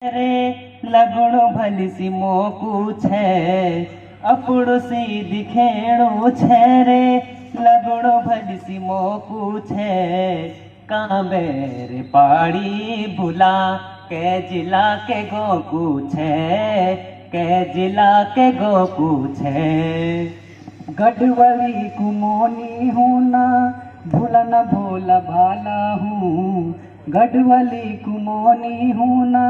रे लगणो भली सी मोकू छे अपड़ो सी दिखेणो छे रे लगणो भली सी मोकू छे कांबेर पाड़ी भूला के जिला के गोकू छे के जिला के गोकू छे गढ़वाली कुमोनी हूँ ना भूला न भोला भाला हूँ गढ़वाली कुमोनी हूँ ना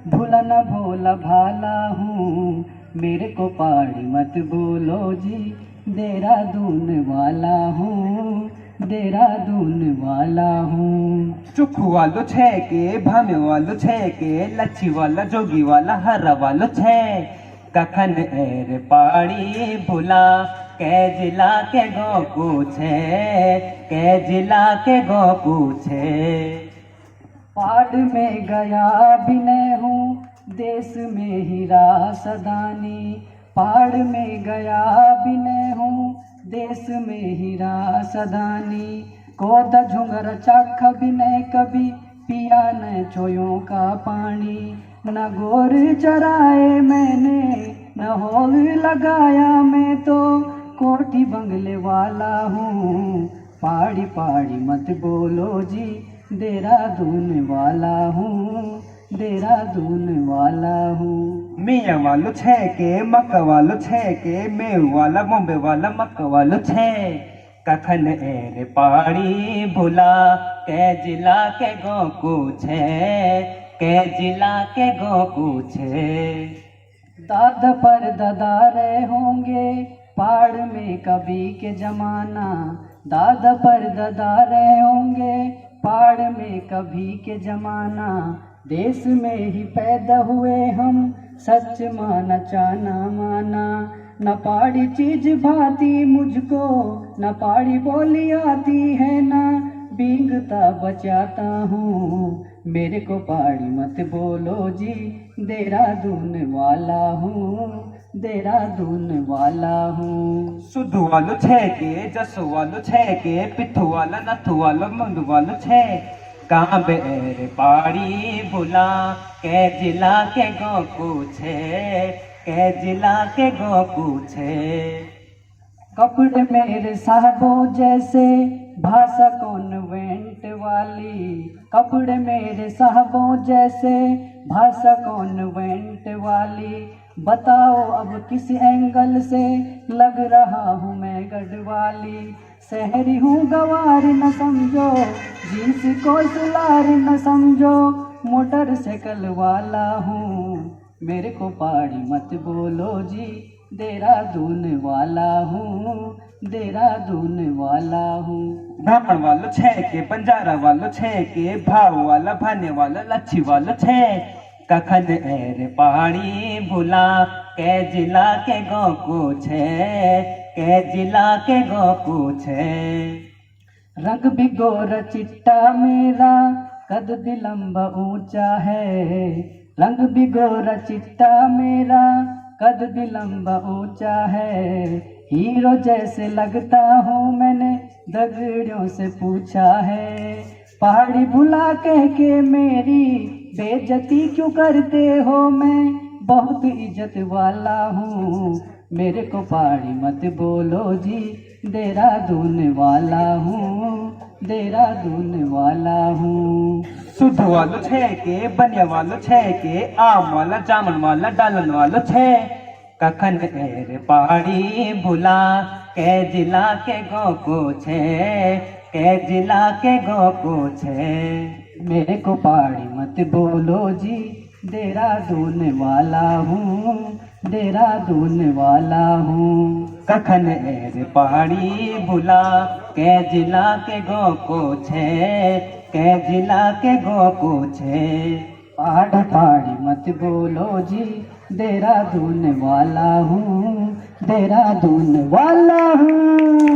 भूला न भोला भाला हूँ मेरे को पहाड़ी मत बोलो जी देहरादून वाला हूँ देहरादून वाला हूँ। चुखू वालो छे के भामे वालो छे के लच्छी वाला जोगी वाला हरा वालो छे कखन एर पहाड़ी भूला के जिला के गोकू छे के जिला के गोकू छे। पहाड़ में गया भी नहीं हूँ देश में हीरा सदानी पहाड़ में गया भी नहीं हूँ देश में हीरा सदानी कोदा झुंगर चख भी नहीं कभी पिया न चोयों का पानी न गोर चराए मैंने न होल लगाया मैं तो कोठी बंगले वाला हूँ पहाड़ी पहाड़ी मत बोलो जी देहरादून वाला हूँ देहरादून वाला हूँ। मियाँ वालो छे के मक्का वालो छे के मेव वाला बॉम्बे वाला मक्का वालो छे कखन एर पहाड़ी भूला के जिला के गोकू छे के जिला के गोकू छे। दादा पर दादा रहे होंगे पहाड़ में कभी के जमाना दादा पर दादा रहे होंगे पहाड़ में कभी के जमाना देश में ही पैदा हुए हम सच माना चाना माना न पहाड़ी चीज भाती मुझको न पहाड़ी बोली आती है ना बींगता बचाता हूँ मेरे को पहाड़ी मत बोलो जी देहरादून वाला हूँ देहरादून वाला हूँ। सुधु वालो छे के जसो वालो छे के पिथु वाला नथु वालो मंदु वालो छे कहाँ बेर पहाड़ी भूला के जिला के गोकू छे के जिला के गोकू छे। कपड़े मेरे साहबों जैसे भाषा कॉन्वेंट वाली कपड़े मेरे साहबों जैसे भाषा कॉन्वेंट वाली बताओ अब किस एंगल से लग रहा हूँ मैं गढ़वाली शहरी हूँ गवार न समझो जींस को सुलार न समझो मोटरसाइकिल वाला हूँ मेरे को पहाड़ी मत बोलो जी देहरादून वाला हूँ देहरादून वाला हूँ। ब्राह्मण वालो छे के बंजारा वालो छे के भाव वाला भाने वाला लच्छी वालो छे कखन एर पहाड़ी भूला के जिला के गोकू छे के जिला के गोकू छे। रंग भी गोरा चिट्टा मेरा कद भी लंबा ऊंचा है रंग भी गोरा चिट्टा मेरा कद भी लंबा ऊंचा है हीरो जैसे लगता हूँ मैंने दगड़ियों से पूछा है पहाड़ी भुला कह के मेरी बेइज्जती क्यों करते हो मैं बहुत इज्जत वाला हूँ मेरे को पहाड़ी मत बोलो जी देहरादून वाला हूँ देहरादून वाला हूँ। सुध वालो छे के बनिया वालो छे के आम वाला जामन वाला डालन वालो छे कखन एर पहाड़ी भूला के जिला के गोकू छे के जिला के गोकू छे। मेरे को पहाड़ी मत बोलो जी देहरादून वाला हूँ देहरादून वाला हूँ। कखन एर पहाड़ी भूला के जिला के गोकू छे के जिला के गोकू छे। पहाड़ी मत बोलो जी देहरादून वाला हूँ देहरादून वाला हूँ।